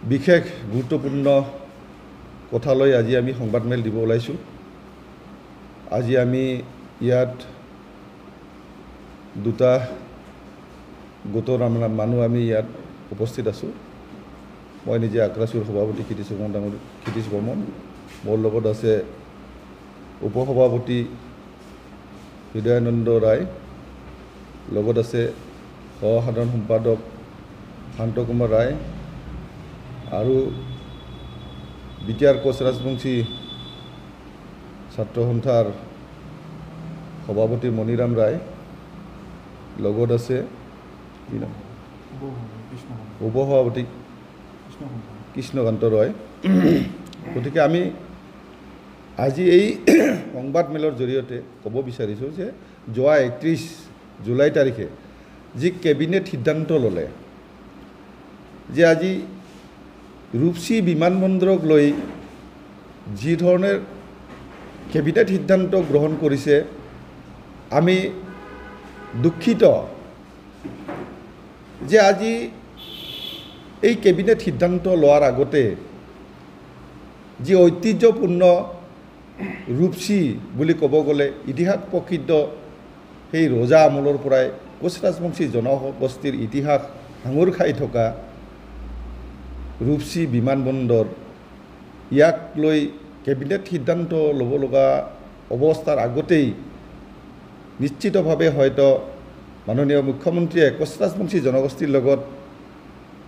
বিশেষ গুৰুত্বপূৰ্ণ কথালৈ আজি আমি সংবাদমেল দিব ওলাইছোঁ। আজি আমি ইয়াত দুটা গোটৰ মানুহ আমি ইয়াত উপস্থিত আছোঁ। মই নিজে আক্ৰাসুৰ সভাপতি কীৰ্তিশ বৰ্মন, মোৰ লগত আছে উপসভাপতি হৃদয়ানন্দ ৰায়, লগত আছে সহ-সাধাৰণ সম্পাদক শান্ত কুমাৰ ৰায় আৰু বিটিআৰ কোচ ৰাজবংশী ছাত্ৰ সন্থাৰ সভাপতি মণিৰাম ৰায়, লগত আছে উপসভাপতি কৃষ্ণকান্ত ৰয়। গতিকে আমি আজি এই সংবাদমেলৰ জৰিয়তে ক'ব বিচাৰিছোঁ যে যোৱা 31 জুলাই তাৰিখে যি কেবিনেট সিদ্ধান্ত ল'লে যে আজি ৰূপসী বিমানবন্দৰক লৈ যি ধৰণে কেবিনেট সিদ্ধান্ত গ্ৰহণ কৰিছে, আমি দুখিত যে আজি এই কেবিনেট সিদ্ধান্ত লোৱাৰ আগতে যি ঐতিহ্যপূৰ্ণ ৰূপসী বুলি ক'ব গ'লে ইতিহাস প্ৰসিদ্ধ সেই ৰজা আমলৰ পৰাই কোচ ৰাজবংশী জনগোষ্ঠীৰ ইতিহাস সাঙুৰ খাই থকা ৰূপসী বিমানবন্দৰ, ইয়াক লৈ কেবিনেট সিদ্ধান্ত ল'ব লগা অৱস্থাৰ আগতেই নিশ্চিতভাৱে হয়তো মাননীয় মুখ্যমন্ত্ৰীয়ে কোচ ৰাজবংশী জনগোষ্ঠীৰ লগত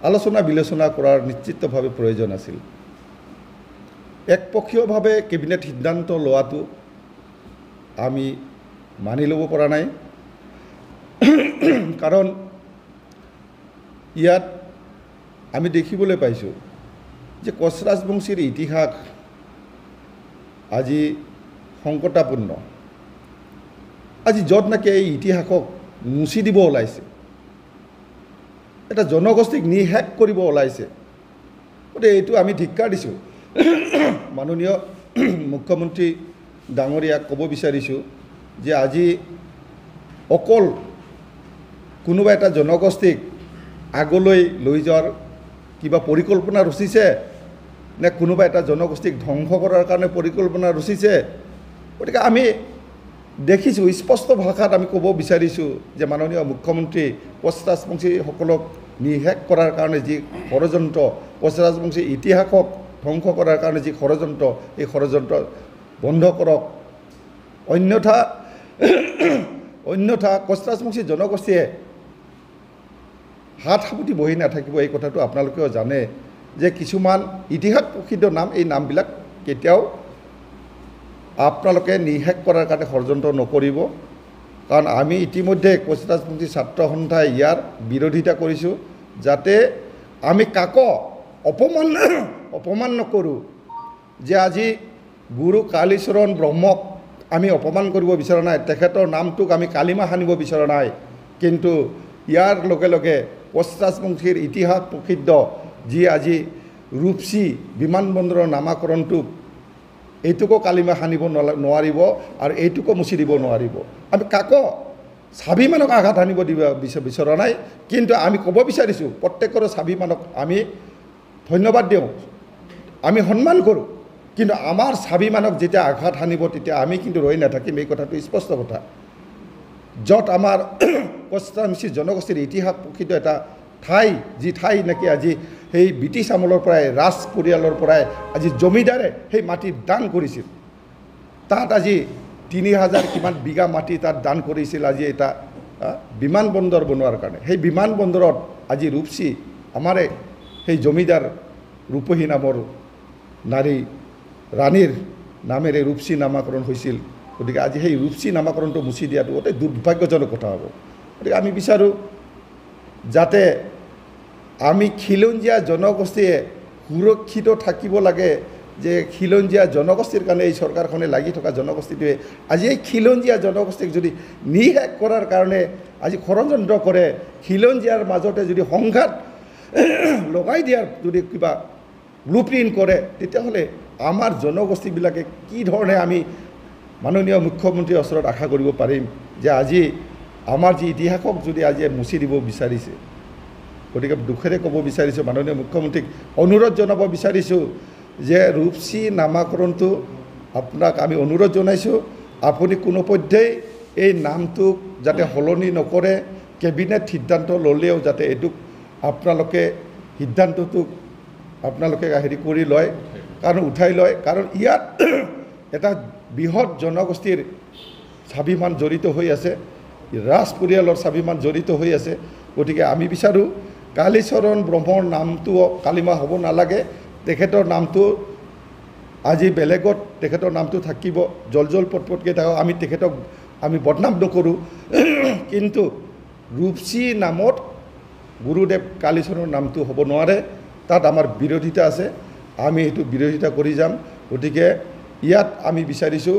আলোচনা বিলোচনা কৰাৰ নিশ্চিতভাৱে প্ৰয়োজন আছিল। একপক্ষীয়ভাৱে কেবিনেট সিদ্ধান্ত লোৱাটো আমি মানি ল'ব পৰা নাই, কাৰণ ইয়াত আমি দেখিবলৈ পাইছোঁ যে কোচ ৰাজবংশীৰ ইতিহাস আজি সংকটাপূৰ্ণ। আজি য'ত নেকি এই ইতিহাসক মুচি দিব ওলাইছে, এটা জনগোষ্ঠীক নিশেষ কৰিব ওলাইছে, গতিকে এইটো আমি ধিক্কাৰ দিছোঁ। মাননীয় মুখ্যমন্ত্ৰী ডাঙৰীয়াক ক'ব বিচাৰিছোঁ যে আজি অকল কোনোবা এটা জনগোষ্ঠীক আগলৈ লৈ যোৱাৰ কিবা পৰিকল্পনা ৰচিছে নে কোনোবা এটা জনগোষ্ঠীক ধ্বংস কৰাৰ কাৰণে পৰিকল্পনা ৰচিছে। গতিকে আমি দেখিছোঁ, স্পষ্ট ভাষাত আমি ক'ব বিচাৰিছোঁ যে মাননীয় মুখ্যমন্ত্ৰী কোচ ৰাজবংশীসকলক নিশেষ কৰাৰ কাৰণে যি ষড়যন্ত্ৰ, কোচ ৰাজবংশী ইতিহাসক ধ্বংস কৰাৰ কাৰণে যি ষড়যন্ত্ৰ, এই ষড়যন্ত্ৰ বন্ধ কৰক। অন্যথা কোচ ৰাজবংশী জনগোষ্ঠীয়ে হাত সাবটি বহি নাথাকিব। এই কথাটো আপোনালোকেও জানে যে কিছুমান ইতিহাস প্ৰসিদ্ধ নাম, এই নামবিলাক কেতিয়াও আপোনালোকে নিশেষ কৰাৰ কাৰণে ষড়যন্ত্ৰ নকৰিব, কাৰণ আমি ইতিমধ্যে কোচ ৰাজবংশী ছাত্ৰ সন্থাই ইয়াৰ বিৰোধিতা কৰিছোঁ, যাতে আমি কাকো অপমান নকৰোঁ। যে আজি গুৰু কালীচৰণ ব্ৰহ্মক আমি অপমান কৰিব বিচৰা নাই, তেখেতৰ নামটোক আমি কালিমা সানিব বিচৰা নাই, কিন্তু ইয়াৰ লগে লগে কোচ ৰাজবংশীৰ ইতিহাস প্ৰসিদ্ধ যি আজি ৰূপসী বিমানবন্দৰৰ নামাকৰণটোক, এইটোকো কালিমা সানিব নোৱাৰিব আৰু এইটোকো মুচি দিব নোৱাৰিব। আমি কাকো স্বাভিমানক আঘাত সানিব দিব বিচৰা নাই, কিন্তু আমি ক'ব বিচাৰিছোঁ প্ৰত্যেকৰে স্বাভিমানক আমি ধন্যবাদ দিওঁ, আমি সন্মান কৰোঁ, কিন্তু আমাৰ স্বাভিমানক যেতিয়া আঘাত সানিব তেতিয়া আমি কিন্তু ৰৈ নাথাকিম। এই কথাটো স্পষ্ট কথা। য'ত আমাৰ কোচ ৰাজবংশী জনগোষ্ঠীৰ ইতিহাস প্ৰসিদ্ধ এটা ঠাই, যি ঠাই নেকি আজি সেই ব্ৰিটিছ আমলৰ পৰাই, ৰাজ পৰিয়ালৰ পৰাই আজি জমিদাৰে সেই মাটি দান কৰিছিল, তাত আজি 3000 কিমান বিঘা মাটি তাত দান কৰিছিল আজি এটা বিমানবন্দৰ বনোৱাৰ কাৰণে। সেই বিমানবন্দৰত আজি ৰূপসী আমাৰে সেই জমিদাৰ ৰূপহী নামৰ নাৰী ৰাণীৰ নামেৰে ৰূপসী নামাকৰণ হৈছিল। গতিকে আজি সেই ৰূপসী নামাকৰণটো মুচি দিয়াটো অতি দুৰ্ভাগ্যজনক কথা হ'ব। গতিকে আমি বিচাৰোঁ যাতে আমি খিলঞ্জীয়া জনগোষ্ঠীয়ে সুৰক্ষিত থাকিব লাগে, যে খিলঞ্জীয়া জনগোষ্ঠীৰ কাৰণে এই চৰকাৰখনে লাগি থকা জনগোষ্ঠীটোৱে আজি এই খিলঞ্জীয়া জনগোষ্ঠীক যদি নিশেষ কৰাৰ কাৰণে আজি ষড়যন্ত্ৰ কৰে, খিলঞ্জীয়াৰ মাজতে যদি সংঘাত লগাই দিয়াৰ যদি কিবা ব্লুপ্ৰিণ্ট কৰে, তেতিয়াহ'লে আমাৰ জনগোষ্ঠীবিলাকে কি ধৰণে আমি মাননীয় মুখ্যমন্ত্ৰীৰ ওচৰত আশা কৰিব পাৰিম যে আজি আমাৰ যি ইতিহাসক যদি আজি মুচি দিব বিচাৰিছে, গতিকে দুখেৰে ক'ব বিচাৰিছোঁ, মাননীয় মুখ্যমন্ত্ৰীক অনুৰোধ জনাব বিচাৰিছোঁ যে ৰূপসী নামাকৰণটো আপোনাক আমি অনুৰোধ জনাইছোঁ, আপুনি কোনোপধ্যেই এই নামটোক যাতে সলনি নকৰে, কেবিনেট সিদ্ধান্ত ল'লেও যাতে এইটোক আপোনালোকে সিদ্ধান্তটোক আপোনালোকে হেৰি কৰি লয়, কাৰণ উঠাই লয়, কাৰণ ইয়াত এটা বৃহৎ জনগোষ্ঠীৰ স্বাভিমান জড়িত হৈ আছে, ৰাজ পৰিয়ালৰ স্বাভিমান জড়িত হৈ আছে। গতিকে আমি বিচাৰোঁ কালীচৰণ ব্ৰহ্মৰ নামটো কালিমা হ'ব নালাগে, তেখেতৰ নামটো আজি বেলেগত তেখেতৰ নামটো থাকিব, জল পটপটকৈ থাকক, আমি তেখেতক আমি বদনাম নকৰোঁ, কিন্তু ৰূপসী নামত গুৰুদেৱ কালীচৰণৰ নামটো হ'ব নোৱাৰে, তাত আমাৰ বিৰোধিতা আছে, আমি সেইটো বিৰোধিতা কৰি যাম। গতিকে ইয়াত আমি বিচাৰিছোঁ,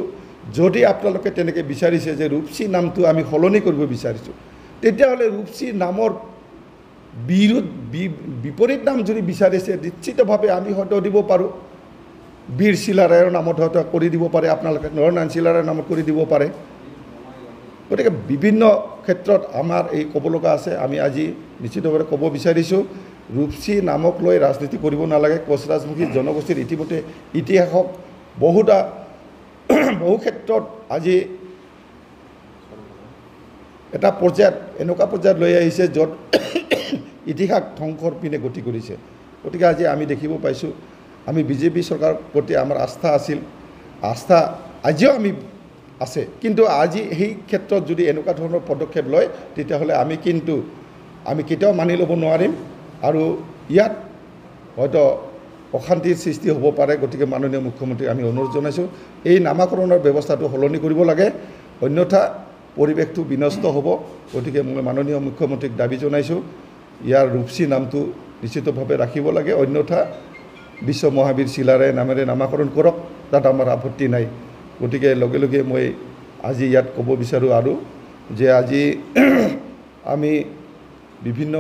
যদি আপোনালোকে তেনেকৈ বিচাৰিছে যে ৰূপসী নামটো আমি সলনি কৰিব বিচাৰিছোঁ, তেতিয়াহ'লে ৰূপসী নামৰ বিপৰীত নাম যদি বিচাৰিছে নিশ্চিতভাৱে আমি হয়তো দিব পাৰোঁ, বীৰ চিলাৰায়ৰ নামত হয়তো কৰি দিব পাৰে, আপোনালোকে নৰনাৰায়ণ চিলাৰায়ৰ নামত কৰি দিব পাৰে। গতিকে বিভিন্ন ক্ষেত্ৰত আমাৰ এই ক'ব লগা আছে। আমি আজি নিশ্চিতভাৱে ক'ব বিচাৰিছোঁ, ৰূপসী নামক লৈ ৰাজনীতি কৰিব নালাগে। কোচ ৰাজবংশী জনগোষ্ঠীৰ ইতিমধ্যে ইতিহাসক বহু ক্ষেত্ৰত আজি এটা পৰ্যায়ত এনেকুৱা পৰ্যায়ত লৈ আহিছে য'ত ইতিহাস ধ্বংসৰ পিনে গতি কৰিছে। গতিকে আজি আমি দেখিব পাইছোঁ, আমি বিজেপি চৰকাৰৰ প্ৰতি আমাৰ আস্থা আছিল, আস্থা আজিও আমি আছে, কিন্তু আজি সেই ক্ষেত্ৰত যদি এনেকুৱা ধৰণৰ পদক্ষেপ লয় তেতিয়াহ'লে আমি কেতিয়াও মানি ল'ব নোৱাৰিম, আৰু ইয়াত হয়তো অশান্তিৰ সৃষ্টি হ'ব পাৰে। গতিকে মাননীয় মুখ্যমন্ত্ৰীক আমি অনুৰোধ জনাইছোঁ, এই নামাকৰণৰ ব্যৱস্থাটো সলনি কৰিব লাগে, অন্যথা পৰিৱেশটো বিনষ্ট হ'ব। গতিকে মই মাননীয় মুখ্যমন্ত্ৰীক দাবী জনাইছোঁ, ইয়াৰ ৰূপসী নামটো নিশ্চিতভাৱে ৰাখিব লাগে, অন্যথা বিশ্ব মহাবীৰ চিলাৰায় নামেৰে নামাকৰণ কৰক, তাত আমাৰ আপত্তি নাই। গতিকে লগে লগে মই আজি ইয়াত ক'ব বিচাৰোঁ আৰু যে আজি আমি বিভিন্ন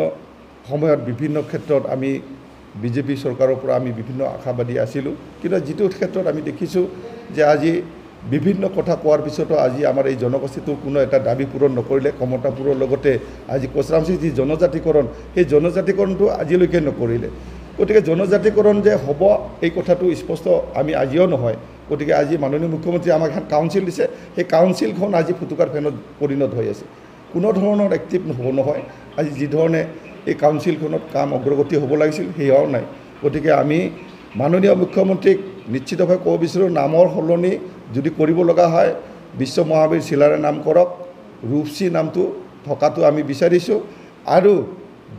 সময়ত বিভিন্ন ক্ষেত্ৰত আমি বিজেপি চৰকাৰৰ পৰা আমি বিভিন্ন আশাবাদী আছিলোঁ, কিন্তু যিটো ক্ষেত্ৰত আমি দেখিছোঁ যে আজি বিভিন্ন কথা কোৱাৰ পিছতো আজি আমাৰ এই জনগোষ্ঠীটোৰ কোনো এটা দাবী পূৰণ নকৰিলে। ক্ষমতাপুৰৰ লগতে আজি কোচ ৰাজবংশীৰ যি জনজাতিকৰণ, সেই জনজাতিকৰণটো আজিলৈকে নকৰিলে। গতিকে জনজাতিকৰণ যে হ'ব এই কথাটো স্পষ্ট আমি আজিও নহয়। গতিকে আজি মাননীয় মুখ্যমন্ত্ৰীয়ে আমাক এখন কাউন্সিল দিছে, সেই কাউন্সিলখন আজি ফুটুকাৰ ফেনত পৰিণত হৈ আছে, কোনো ধৰণৰ এক্টিভ নহয়। আজি যি ধৰণে এই কাউন্সিলখনত কাম অগ্ৰগতি হ'ব লাগিছিল সেয়াও নাই। গতিকে আমি মাননীয় মুখ্যমন্ত্ৰীক নিশ্চিতভাৱে ক'ব বিচাৰোঁ, নামৰ সলনি যদি কৰিব লগা হয় বিশ্ব মহাবীৰ চিলাৰায় নাম কৰক, ৰূপসী নামটো থকাটো আমি বিচাৰিছোঁ, আৰু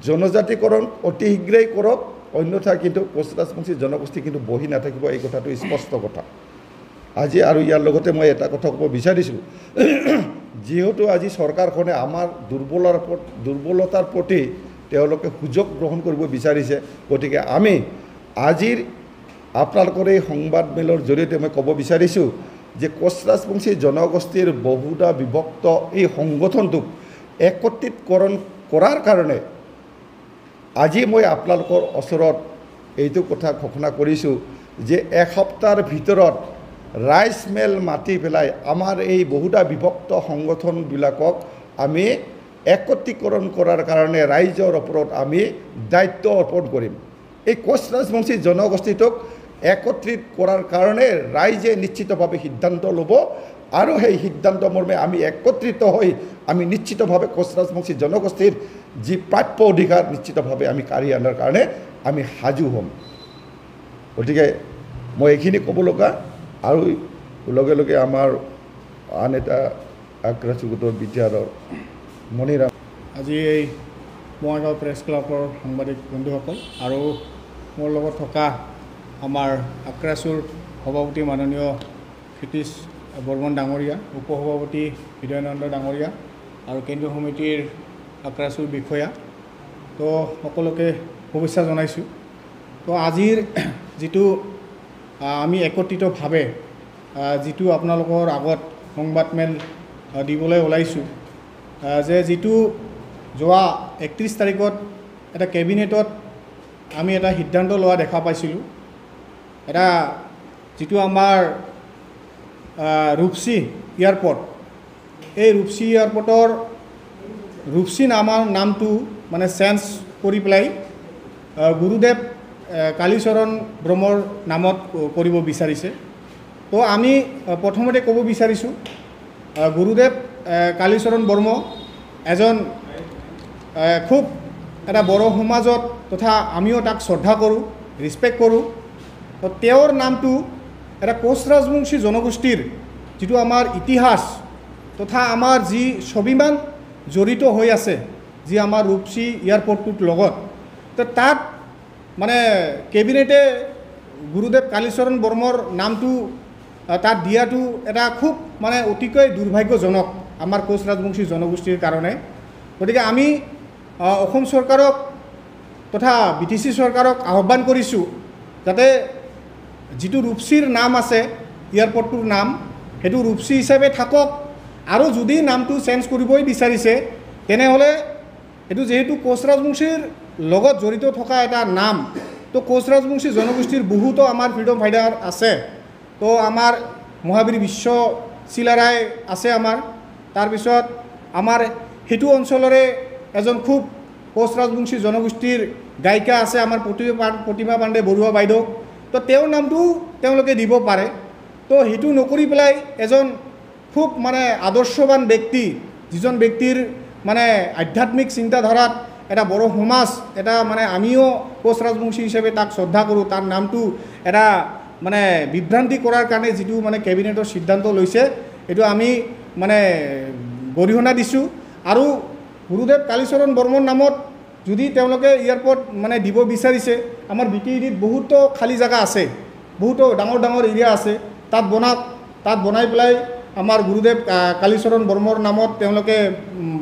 জনজাতিকৰণ অতি শীঘ্ৰেই কৰক, অন্যথা কিন্তু কোচ ৰাজবংশী জনগোষ্ঠী কিন্তু বহি নাথাকিব, এই কথাটো স্পষ্ট কথা। আজি আৰু ইয়াৰ লগতে মই এটা কথা ক'ব বিচাৰিছোঁ, যিহেতু আজি চৰকাৰখনে আমাৰ দুৰ্বলতাৰ প্ৰতি তেওঁলোকে সুযোগ গ্ৰহণ কৰিব বিচাৰিছে, গতিকে আমি আজিৰ আপোনালোকৰ এই সংবাদমেলৰ জৰিয়তে মই ক'ব বিচাৰিছোঁ যে কোচ ৰাজবংশী জনগোষ্ঠীৰ বহুধা বিভক্ত এই সংগঠনটোক একত্ৰিতকৰণ কৰাৰ কাৰণে আজি মই আপোনালোকৰ ওচৰত এইটো কথা ঘোষণা কৰিছোঁ যে এসপ্তাহৰ ভিতৰত ৰাইজ মেল মাতি পেলাই আমাৰ এই বহুধা বিভক্ত সংগঠনবিলাকক আমি একত্ৰীকৰণ কৰাৰ কাৰণে ৰাইজৰ ওপৰত আমি দায়িত্ব অৰ্পণ কৰিম। এই কোচ ৰাজবংশী জনগোষ্ঠীটোক একত্ৰিত কৰাৰ কাৰণে ৰাইজে নিশ্চিতভাৱে সিদ্ধান্ত ল'ব, আৰু সেই সিদ্ধান্ত মৰ্মে আমি একত্ৰিত হৈ আমি নিশ্চিতভাৱে কোচ ৰাজবংশী জনগোষ্ঠীৰ যি প্ৰাপ্য অধিকাৰ নিশ্চিতভাৱে আমি কাঢ়ি অনাৰ কাৰণে আমি সাজু হ'ম। গতিকে মই এইখিনি ক'ব লগা, আৰু লগে লগে আমাৰ আন এটা আগ্ৰাসী গোটৰ বিদ্যালয়ৰ মণিৰাম, আজি এই বঙাইগাঁও প্ৰেছ ক্লাবৰ সাংবাদিক বন্ধুসকল আৰু মোৰ লগত থকা আমাৰ আক্ৰাসুৰ সভাপতি মাননীয় ক্ষিতিশ বৰ্মন ডাঙৰীয়া, উপসভাপতি হৃদয়ানন্দ ডাঙৰীয়া আৰু কেন্দ্ৰীয় সমিতিৰ আক্ৰাসুৰ বিষয়া, তো সকলোকে শুভেচ্ছা জনাইছোঁ। তো আজিৰ যিটো আমি একত্ৰিতভাৱে যিটো আপোনালোকৰ আগত সংবাদমেল দিবলৈ ওলাইছোঁ, যে যিটো যোৱা 31 তাৰিখত এটা কেবিনেটত আমি এটা সিদ্ধান্ত লোৱা দেখা পাইছিলোঁ, এটা যিটো আমাৰ ৰূপসী এয়াৰপৰ্ট, এই ৰূপসী এয়াৰপৰ্টৰ ৰূপসী নামটো মানে চেঞ্জ কৰি পেলাই গুৰুদেৱ কালীচৰণ ব্ৰহ্মৰ নামত কৰিব বিচাৰিছে। তো আমি প্ৰথমতে ক'ব বিচাৰিছোঁ গুৰুদেৱ কালীচৰণ ব্ৰহ্ম এজন খুব এটা বড়ো সমাজত তথা আমিও তাক শ্ৰদ্ধা কৰোঁ, ৰেচপেক্ট কৰোঁ। তো তেওঁৰ নামটো এটা কোচ ৰাজবংশী জনগোষ্ঠীৰ যিটো আমাৰ ইতিহাস তথা আমাৰ যি স্বাভিমান জড়িত হৈ আছে, যি আমাৰ ৰূপসী এয়াৰপৰ্টটোৰ লগত, তো তাত মানে কেবিনেটে গুৰুদেৱ কালীচৰণ ব্ৰহ্মৰ নামটো তাত দিয়াটো এটা খুব মানে অতিকৈ দুৰ্ভাগ্যজনক আমাৰ কোচ ৰাজবংশী জনগোষ্ঠীৰ কাৰণে। গতিকে আমি অসম চৰকাৰক তথা BTC চৰকাৰক আহ্বান কৰিছোঁ যাতে যিটো ৰূপসীৰ নাম আছে এয়াৰপৰ্টটোৰ নাম, সেইটো ৰূপসী হিচাপে থাকক। আৰু যদি নামটো চেঞ্জ কৰিবই বিচাৰিছে তেনেহ'লে এইটো যিহেতু কোচ ৰাজবংশীৰ লগত জড়িত থকা এটা নাম, তো কোচ ৰাজবংশী জনগোষ্ঠীৰ বহুতো আমাৰ ফ্ৰীডম ফাইটাৰ আছে। তো আমাৰ মহাবীৰ বিশ্ব চিলাৰাই আছে আমাৰ, তাৰপিছত আমাৰ সেইটো অঞ্চলৰে এজন খুব কোচ ৰাজবংশী জনগোষ্ঠীৰ গায়িকা আছে আমাৰ প্ৰতিমা পাণ্ডে বৰুৱা বাইদেউ। তো তেওঁৰ নামটো তেওঁলোকে দিব পাৰে। তো সেইটো নকৰি পেলাই এজন খুব মানে আদৰ্শৱান ব্যক্তি, যিজন ব্যক্তিৰ মানে আধ্যাত্মিক চিন্তাধাৰাত এটা বড়ো সমাজ, এটা মানে আমিও কোচ ৰাজবংশী হিচাপে তাক শ্ৰদ্ধা কৰোঁ, তাৰ নামটো এটা মানে বিভ্ৰান্তি কৰাৰ কাৰণে যিটো মানে কেবিনেটৰ সিদ্ধান্ত লৈছে, এইটো আমি মানে গৰিহণা দিছোঁ। আৰু গুৰুদেৱ কালীচৰণ ব্ৰহ্মৰ নামত যদি তেওঁলোকে এয়াৰপৰ্ট মানে দিব বিচাৰিছে, আমাৰ BTEDত বহুতো খালী জেগা আছে, বহুতো ডাঙৰ ডাঙৰ এৰিয়া আছে, তাত বনাওক, তাত বনাই পেলাই আমাৰ গুৰুদেৱ কালীচৰণ ব্ৰহ্মৰ নামত তেওঁলোকে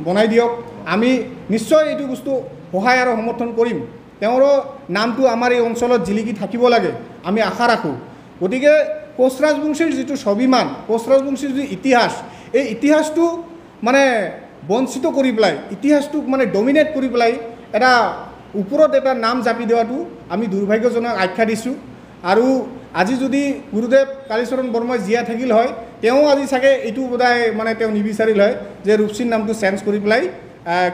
বনাই দিয়ক। আমি নিশ্চয় এইটো বস্তু সহায় আৰু সমৰ্থন কৰিম। তেওঁৰো নামটো আমাৰ এই অঞ্চলত জিলিকি থাকিব লাগে আমি আশা ৰাখোঁ। গতিকে কোচ ৰাজবংশীৰ যিটো স্বাভিমান, কোচ ৰাজবংশীৰ যি ইতিহাস, এই ইতিহাসটো মানে বঞ্চিত কৰি পেলাই, ইতিহাসটোক মানে ডমিনেট কৰি পেলাই এটা ওপৰত এটা নাম জাপি দিয়াটো আমি দুৰ্ভাগ্যজনক আখ্যা দিছোঁ। আৰু আজি যদি গুৰুদেৱ কালীচৰণ ব্ৰহ্মই জীয়াই থাকিল হয়, তেওঁ আজি চাগে এইটো বোধহয় মানে তেওঁ নিবিচাৰিল হয় যে ৰূপসীৰ নামটো চেঞ্জ কৰি পেলাই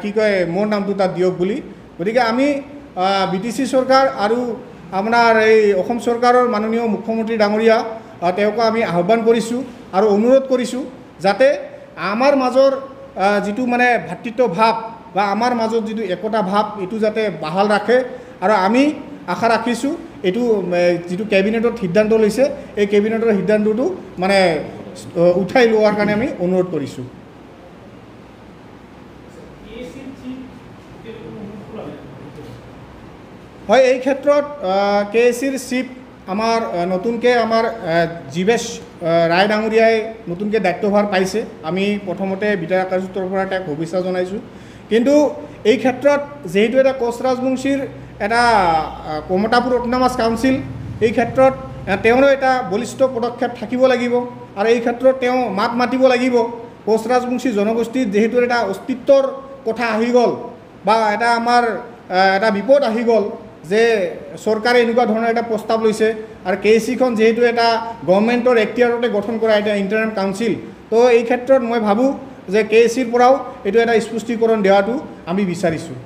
কি কয় মোৰ নামটো তাত দিয়ক বুলি। গতিকে আমি BTC চৰকাৰ আৰু আপোনাৰ এই অসম চৰকাৰৰ মাননীয় মুখ্যমন্ত্ৰী ডাঙৰীয়া তেওঁকো আমি আহ্বান কৰিছোঁ আৰু অনুৰোধ কৰিছোঁ যাতে আমাৰ মাজৰ যিটো মানে ভাতৃত্ব ভাৱ বা আমাৰ মাজত যিটো একতা ভাৱ, এইটো যাতে বাহাল ৰাখে। আৰু আমি আশা ৰাখিছোঁ এইটো যিটো কেবিনেটত সিদ্ধান্ত লৈছে, এই কেবিনেটৰ সিদ্ধান্তটো মানে উঠাই লোৱাৰ কাৰণে আমি অনুৰোধ কৰিছোঁ। হয়, এই ক্ষেত্ৰত KACৰ চিফ আমাৰ নতুনকৈ আমাৰ জীৱেশ ৰায় ডাঙৰীয়াই নতুনকৈ দায়িত্বভাৰ পাইছে। আমি প্ৰথমতে বিধায়ক কাৰ্যালয়ৰ পৰা তেওঁক শুভেচ্ছা জনাইছোঁ। কিন্তু এই ক্ষেত্ৰত যিহেতু এটা কোচ ৰাজবংশীৰ এটা কমতাপুৰ অট'নমাছ কাউন্সিল, এই ক্ষেত্ৰত তেওঁৰো এটা বলিষ্ঠ পদক্ষেপ থাকিব লাগিব আৰু এই ক্ষেত্ৰত তেওঁ মাত মাতিব লাগিব। কোচ ৰাজবংশী জনগোষ্ঠীৰ যিহেতু এটা অস্তিত্বৰ কথা আহি গ'ল বা এটা আমাৰ এটা বিপদ আহি গ'ল যে চৰকাৰে এনেকুৱা ধৰণৰ এটা প্ৰস্তাৱ লৈছে আৰু KACখন যিহেতু এটা গভৰ্ণমেণ্টৰ এখতিয়াৰতে গঠন কৰা এটা ইণ্টাৰিম কাউন্সিল, তো এই ক্ষেত্ৰত মই ভাবোঁ যে KACৰ পৰাও এইটো এটা স্পষ্টীকৰণ দিয়াটো আমি বিচাৰিছোঁ।